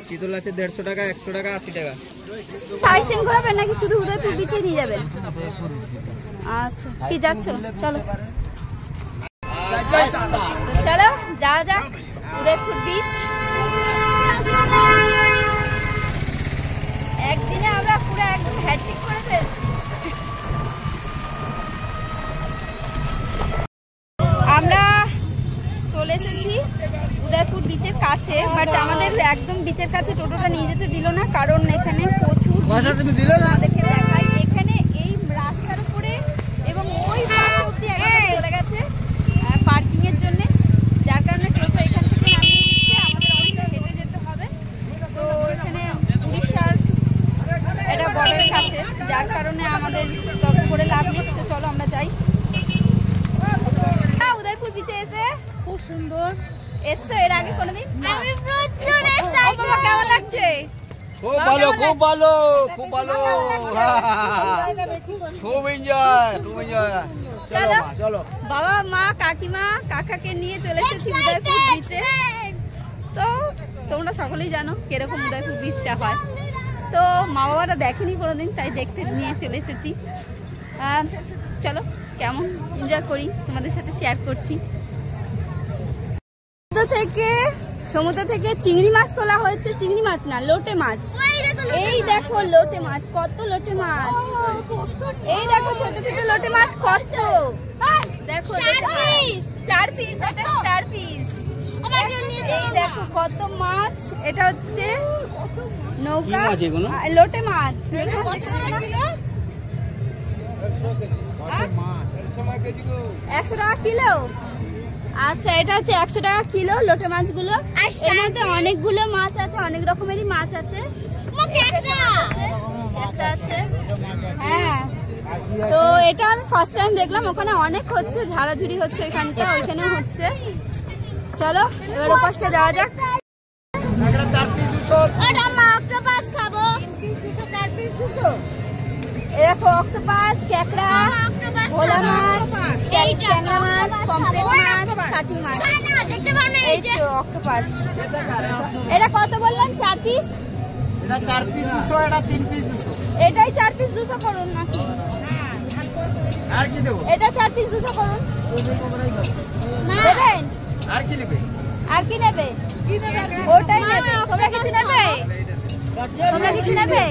চিতল আছে 150 টাকা, 100 টাকা, 80 টাকা। সাইড সিন ঘোরাবেন নাকি শুধু উদয়পুর বিচে নিয়ে যাবেন? আচ্ছা, কি যাচ্ছ? চলো চলো যাওয়া যাক উদয়পুর বিচ। একদিনে আমরা পুরো একদম হ্যাট্রিক করে ফেলছি। আমরা চলে এসেছি উদয়পুর বিচের কাছে, বাট আমাদের একদম বিচের কাছে টোটোটা নিয়ে যেতে দিল না, কারণ এখানে প্রচুর দেখাই। এখানে এই রাস্তার উপরে এবং ওই পাশে অব্দি চলে গেছে পার্কিং এর জন্য, যার কারণে টোটো এখান থেকে নামিয়ে দিচ্ছে, আমাদের অনেকটা হেঁটে যেতে হবে। তো এখানে উড়িষ্যার এটা বর্ডারের কাছে, যার কারণে আমাদের তর্ক করে লাভ নেই। তো চলো আমরা যাই। উদয়পুর বিচে এসে খুব সুন্দর। এসছো এর আগে কোনোদিন? আমি প্রচুর এক্সাইটেড। বাবা কেমন লাগছে? খুব ভালো, খুব ভালো, খুব ভালো, খুব এনজয়, খুব এনজয়। চলো চলো। বাবা মা কাকিমা কাকাকে নিয়ে চলে এসেছি উদয়পুর বিচে। তো তোমরা সকলেই জানো কিরকম উদয়পুর বিচটা হয়। তো মা বাবারা দেখেনি কোনোদিন, তাই দেখতে নিয়ে চলে এসেছি। চলো কেমন এনজয় করি তোমাদের সাথে শেয়ার করছি। সমুদ্র থেকে চিংড়ি মাছ তোলা হয়েছে, চিংড়ি মাছ না লোটে মাছ। এই দেখো লোটে মাছ, কত লোটে মাছ। এই দেখো ছোট ছোট লোটে মাছ কত, দেখো স্টার পিস, এটা স্টার পিস। এই দেখো কত মাছ, এটা হচ্ছে নৌকা লোটে মাছ। 100 টাকা কিলো। আচ্ছা এটা হচ্ছে 100 টাকা কিলো লোটে মাছগুলো। এর মধ্যে অনেকগুলো মাছ আছে, অনেক রকমেরই মাছ আছে। একটা আছে, হ্যাঁ। তো এটা আমি ফার্স্ট টাইম দেখলাম, ওখানে অনেক হচ্ছে, ঝাড়াঝুড়ি হচ্ছে ওইখানটা, ওইখানেও হচ্ছে। চলো এবার ওপাশটা যাওয়া যাক। দেখো অক্টোপাস, ক্যাকড়া, ভোলা মাছ, ট্যাংরা মাছ, পমফ্রেট মাছ, ষাটি মাছ। এই তো অক্টোপাস। এটা কত বললেন? 4 পিস? এটা 4 পিস 200, এটা 3 পিস 200। এটাই 4 পিস 200 করুন নাকি? আর কি দেব? এটা 4 পিস 200 করুন। দেবেন? আর কি নেবে? আর কি নেবে? ওটাই নেবে। তোমরা কিছু নেবে? তোমরা কিছু নেবে?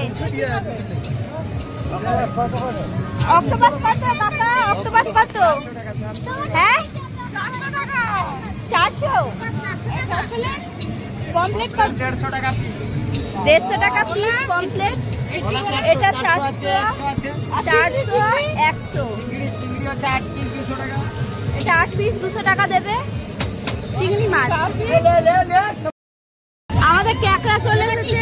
অক্টোপাস কত কাকা? অক্টোপাস কত? হ্যাঁ 400 টাকা। 400? পমফ্রেট কত? 150 টাকা পিস। 150 টাকা পিস পমফ্রেট। এটা 400, 400, 100। চিংড়ি আছে 8 পিস 200 টাকা। এটা 8 পিস 200 টাকা দেবে। চিংড়ি মাছ আমাদের ক্যাকড়া চলে এসেছে।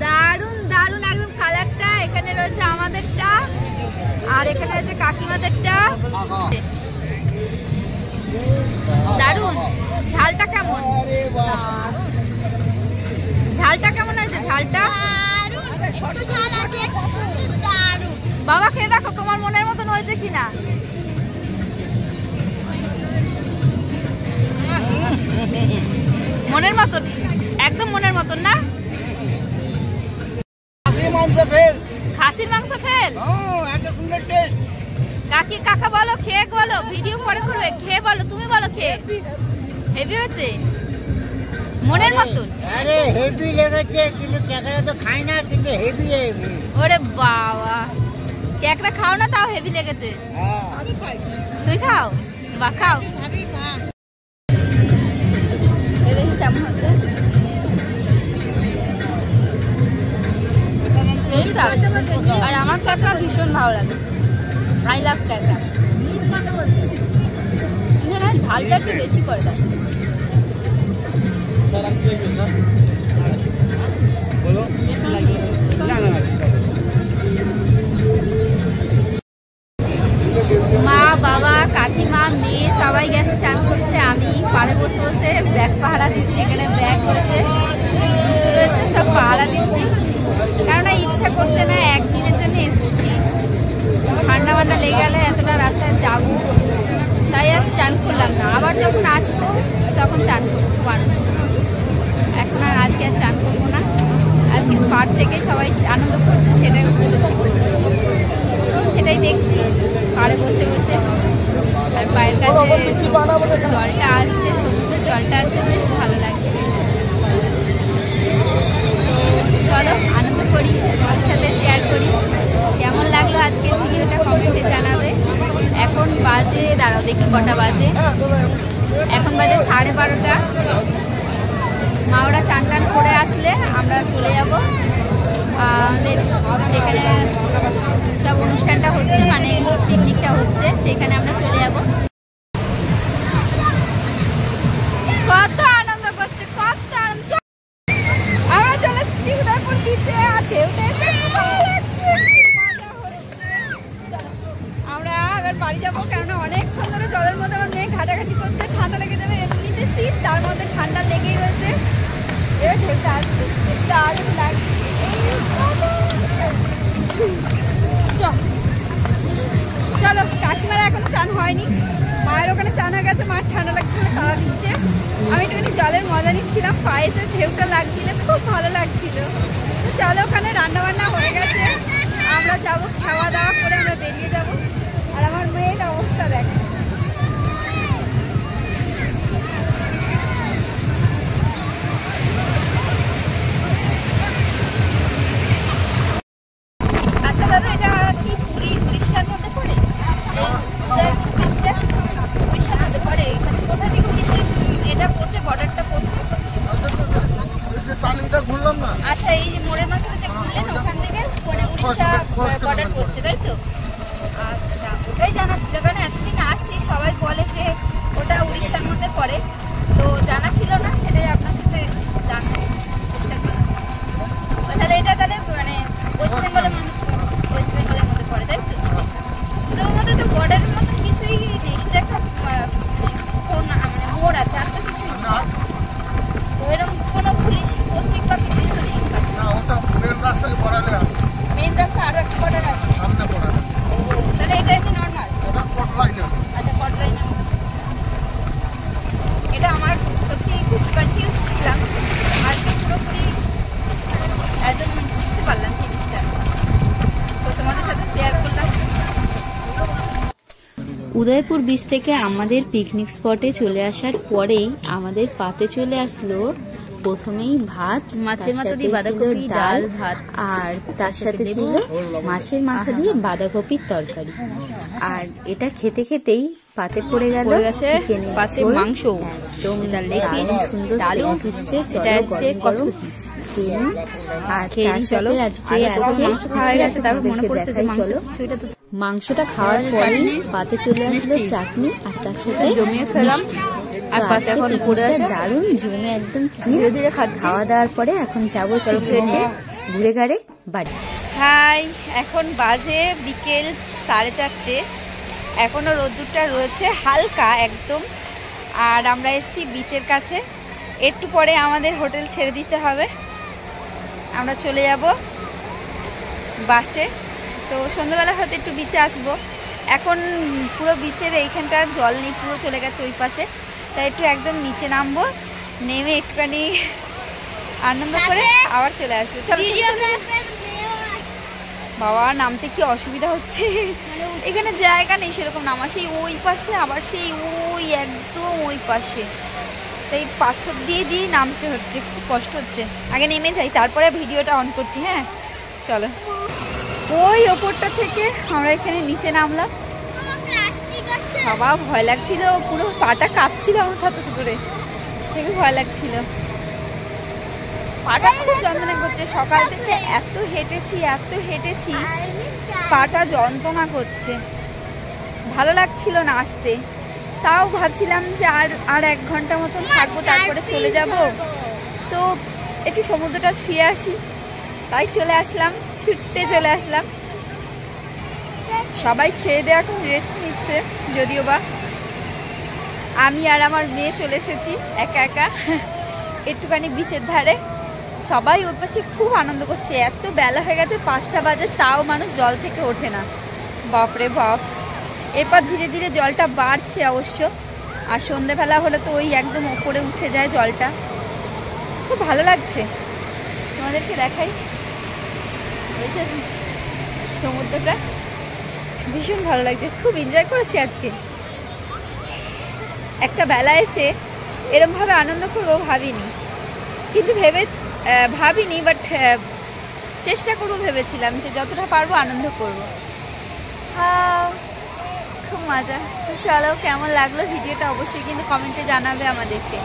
দারুন দারুন একদম কালারটা। এখানে রয়েছে আমাদেরটা, আর এখানে রয়েছে কাকিমাদেরটা। দারুন। ঝালটা কেমন? ঝালটা কেমন হয়েছে? ঝালটা বাবা খেয়ে দেখো তোমার মনের মতন হয়েছে কিনা। মনের মতন, একদম মনের মতন না? খাসির মাংস ফেল। কাকি কাকা বলো, খেয়ে বলো, ভিডিও পরে করবে, খেয়ে বলো, তুমি বলো খেয়ে। হেভি হয়েছে মনের মতন? আরে হেভি লেগেছে, কিন্তু ক্যাকড়া তো খাই না, কিন্তু হেভি হেভি। ওরে বাবা, ক্যাকড়া খাও না তাও হেভি লেগেছে? আমি খাই। তুমি খাও? বা খাও। দেখি কেমন হচ্ছে। আর আমার ক্যাকড়া ভীষণ ভালো লাগে। আই লাভ ক্যাকড়া। ঝালটা একটু বেশি করে দেয়। মা বাবা কাকিমা মেয়ে সবাই গেছে চান করতে। আমি পাড়ে বসে বসে ব্যাগ পাহারা দিচ্ছি। এখানে ব্যাগ রয়েছে সব পাহারা দিচ্ছি, কেননা ইচ্ছা করছে না, একদিনের জন্য এসেছি। ঠান্ডা ঠান্ডা লেগে গেলে এতটা রাস্তায় যাবো, তাই আর চান করলাম না। আবার যখন আসবো তখন চান করবো। এখন আর আজকে আর চান পাড় থেকে সবাই আনন্দ করছে, সেটাই দেখছি পাড়ে বসে বসে। আর পায়ের কাছে জলটা আসছে, সমুদ্রের জলটা আসছে, বেশ ভালো লাগছে। চলো আনন্দ করি, তোমার সাথে শেয়ার করি। কেমন লাগলো আজকের ভিডিওটা কমেন্টে জানাবে। এখন বাজে, দাঁড়াও দেখি কটা বাজে, এখন বাজে 12:30। মা ওরা চান টান করে আসলে আমরা চলে যাব আমাদের যেখানে সব অনুষ্ঠানটা হচ্ছে, মানে পিকনিকটা হচ্ছে, সেখানে আমরা চলে যাব। কত আনন্দ করছে, কত আনন্দ। আমরা চলে এসেছি উদয়পুর বিচে, আর ঢেউটা এসে ভালো লাগছে, মজা হচ্ছে। আমরা এবার বাড়ি যাবো, কেননা অনেকক্ষণ ধরে জলের মধ্যে আমার মেয়ে ঘাটাঘাটি করছে, ঠান্ডা লেগে যাবে। এমনিতে শীত, তার মধ্যে ঠান্ডা লেগেই রয়েছে। এবার ঢেউটা আসছে, দারুণ লাগছে। চলো, কাকিমারা এখনো চান হয়নি, মায়ের ওখানে চান হয়ে গেছে, মার ঠান্ডা লাগছে বলে তারা দিচ্ছে। আমি একটুখানি জলের মজা নিচ্ছিলাম, পায়ে এসে ঢেউটা লাগছিল, খুব ভালো লাগছিল। তো চলো, ওখানে রান্না বান্না হয়ে গেছে, আমরা যাবো, খাওয়া দাওয়া করে আমরা বেরিয়ে যাব। আর আমার মেয়ের অবস্থা দেখো, আচ্ছা এই যে মোড়ের মাথায় যে ঘুরলেন ওখান থেকে মানে উড়িষ্যা বর্ডার পড়ছে, তাই তো? আচ্ছা, ওটাই জানা ছিল, কারণ এতদিন আসছি সবাই বলে যে ওটা উড়িষ্যার মধ্যে পড়ে, তো জানা ছিল না, সেটাই আপনার সাথে জানার চেষ্টা করলাম। তাহলে এটা তাহলে মানে ওয়েস্ট বেঙ্গলের মধ্যে পড়ে, তাই তো? ওদের মধ্যে তো বর্ডারের মতো কিছুই নেই, শুধু একটা মানে মোড় আছে, আর তো কিছুই নেই। ওইরকম কোনো পুলিশ পোস্টিং বা কিছুই তো নেই। মেন রাস্তা আরো একটা বর্ডার আছে সামনে বর্ডার। ও তাহলে এটা এমনি নরমাল, এটা কোট লাইনে। আচ্ছা, কোট লাইনে। আচ্ছা, এটা আমার সত্যি খুব কনফিউজ ছিলাম, আজকে পুরোপুরি একদম বুঝতে পারলাম জিনিসটা, তো তোমাদের সাথে শেয়ার করলাম। উদয়পুর বিচ থেকে আমাদের পিকনিক স্পটে চলে আসার পরেই আমাদের পাতে চলে আসলো প্রথমেই ভাত, মাছের মাথা দিয়ে বাঁধাকপি, ডাল ভাত, আর তার সাথে ছিল মাছের মাথা দিয়ে বাঁধাকপির তরকারি। আর এটা খেতে খেতেই পাতে পড়ে গেল চিকেনের পাতে মাংস, লেগ পিস, সুন্দর ডাল উঠছে, এটা হচ্ছে কচকচি। আর তার সাথে আজকে মাংস খাওয়া গেছে, তারপর মনে পড়ছে যে মাংসটা খাওয়ার পরে পাতে চলে আসলো চাটনি, আর তার সাথে জমিয়ে খেলাম। আর পাতে এখন পড়ে আছে দারুণ জমে, একদম ধীরে ধীরে খাওয়া দাওয়ার পরে এখন যাবো ঘুরে ঘাড়ে বাড়ি। হাই, এখন বাজে বিকেল 4:30, এখনো রোদ্দুরটা রয়েছে হালকা একদম। আর আমরা এসেছি বিচের কাছে, একটু পরে আমাদের হোটেল ছেড়ে দিতে হবে, আমরা চলে যাব বাসে। তো সন্ধ্যাবেলা হয়তো একটু বিচে আসবো, এখন পুরো বিচের এইখানটা জল নেই, পুরো চলে গেছে ওই পাশে, তাই একটু একদম নিচে নামবো, নেমে একটুখানি আনন্দ করে আবার চলে আসবো। চলো, বাবা নামতে কি অসুবিধা হচ্ছে, এখানে জায়গা নেই সেরকম নামা, সেই ওই পাশে আবার সেই ওই একদম ওই পাশে, তাই পাথর দিয়ে দিয়ে নামতে হচ্ছে, খুব কষ্ট হচ্ছে। আগে নেমে যাই, তারপরে ভিডিওটা অন করছি। হ্যাঁ চলো, ওই ওপরটা থেকে আমরা এখানে নিচে নামলাম। বাবা ভয় লাগছিল, পুরো পাটা কাঁপছিল আমার হাতে করে, খুবই ভয় লাগছিল, পাটা খুব যন্ত্রণা করছে। সকাল থেকে এত হেঁটেছি পাটা যন্ত্রণা করছে, ভালো লাগছিল না আসতে। তাও ভাবছিলাম যে আর 1 ঘন্টা মতন থাকবো, তারপরে চলে যাব, তো একটু সমুদ্রটা ছুঁয়ে আসি, তাই চলে আসলাম, ছুটতে চলে আসলাম। সবাই খেয়ে দিয়ে এখন রেস্ট নিচ্ছে, যদিও বা আমি আর আমার মেয়ে চলে এসেছি একা একা একটুখানি বিচের ধারে। সবাই ওর পাশে খুব আনন্দ করছে, এত বেলা হয়ে গেছে 5টা বাজে, তাও মানুষ জল থেকে ওঠে না, বাপরে বাপ। এরপর ধীরে ধীরে জলটা বাড়ছে অবশ্য, আর সন্ধেবেলা হলে তো ওই একদম ওপরে উঠে যায় জলটা, খুব ভালো লাগছে। তোমাদেরকে দেখাই, বুঝছেন সমুদ্রটা ভীষণ ভালো লাগছে, খুব এনজয় করেছি আজকে। একটা বেলা এসে এরমভাবে আনন্দ করবো ভাবিনি, কিন্তু ভাবিনি বাট চেষ্টা করবো, ভেবেছিলাম যে যতটা পারবো আনন্দ করবো। খুব মজা। চলো, কেমন লাগলো ভিডিওটা অবশ্যই কিন্তু কমেন্টে জানাবে আমাদেরকে।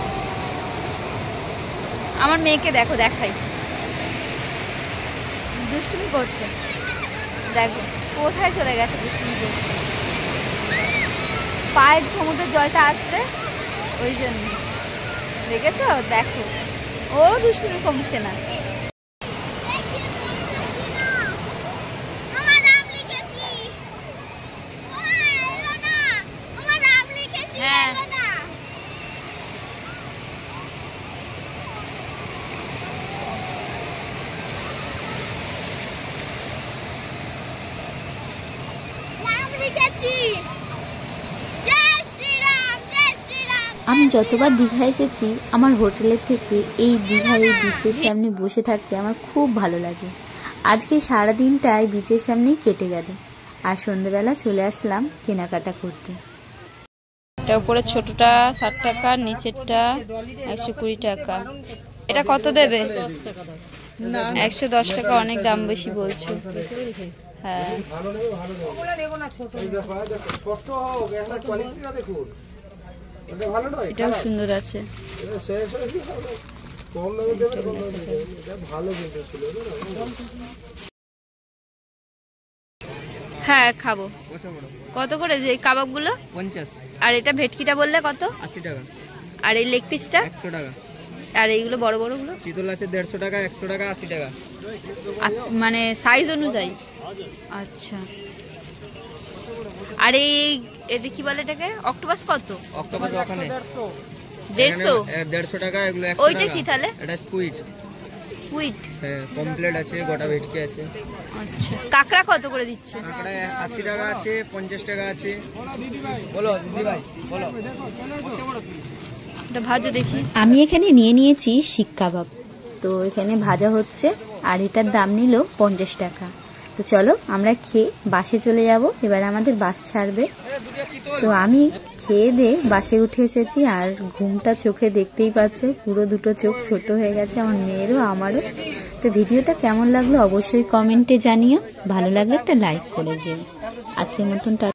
আমার মেয়েকে দেখো, দেখাই, দুষ্টুমি করছে, দেখো কোথায় চলে গেছে দুষ্টুমি করছে। পায়ের সমুদ্রের জলটা আসছে ওই জন্য, দেখেছো? দেখো ও দুষ্টুমি কমছে না। আমি যতবার দীঘা এসেছি আমার হোটেলের থেকে এই দীঘার এই বিচের সামনে বসে থাকতে আমার খুব ভালো লাগে। আজকে সারাদিনটাই বিচের সামনেই কেটে গেল, আর সন্ধ্যেবেলা চলে আসলাম কেনাকাটা করতে। এটা উপরে ছোটটা 60 টাকা, নিচেরটা 120 টাকা। এটা কত দেবে? 110 টাকা, অনেক দাম বেশি বলছো। হ্যাঁ, এটাও সুন্দর আছে। হ্যাঁ খাবো। কত করে যে কাবাবগুলো? 50। আর এটা ভেটকিটা বললে কত? 80 টাকা। আর এই লেগ পিসটা 100 টাকা। আর এইগুলো বড় বড়গুলো? চিতল আছে 150 টাকা, 100 টাকা, 80 টাকা, মানে সাইজ অনুযায়ী। আচ্ছা, আর এটা কি বলে এটাকে? অক্টোপাস কত? অক্টোপাস ওখানে 150 টাকা, এগুলো 100 টাকা। ওইটা কি তাহলে? এটা স্কুইড। স্কুইড, হ্যাঁ, কমপ্লিট আছে, গোটা ভেটকি আছে। আচ্ছা, কাঁকড়া কত করে দিচ্ছ? কাঁকড়া 80 টাকা আছে, 50 টাকা আছে। বলো দিদি ভাই, বলো। এটা ভাজো দেখি। আমি এখানে নিয়ে নিয়েছি শিক কাবাব, তো এখানে ভাজা হচ্ছে, আর এটার দাম নিল 50 টাকা। তো চলো আমরা খেয়ে বাসে চলে যাব, এবার আমাদের বাস ছাড়বে। তো আমি খেয়ে দিয়ে বাসে উঠে এসেছি, আর ঘুমটা চোখে দেখতেই পাচ্ছ, পুরো দুটো চোখ ছোট হয়ে গেছে, আমার মেয়েরও আমারও। তো ভিডিওটা কেমন লাগলো অবশ্যই কমেন্টে জানিও, ভালো লাগলে একটা লাইক করে যেও। আজকের মতন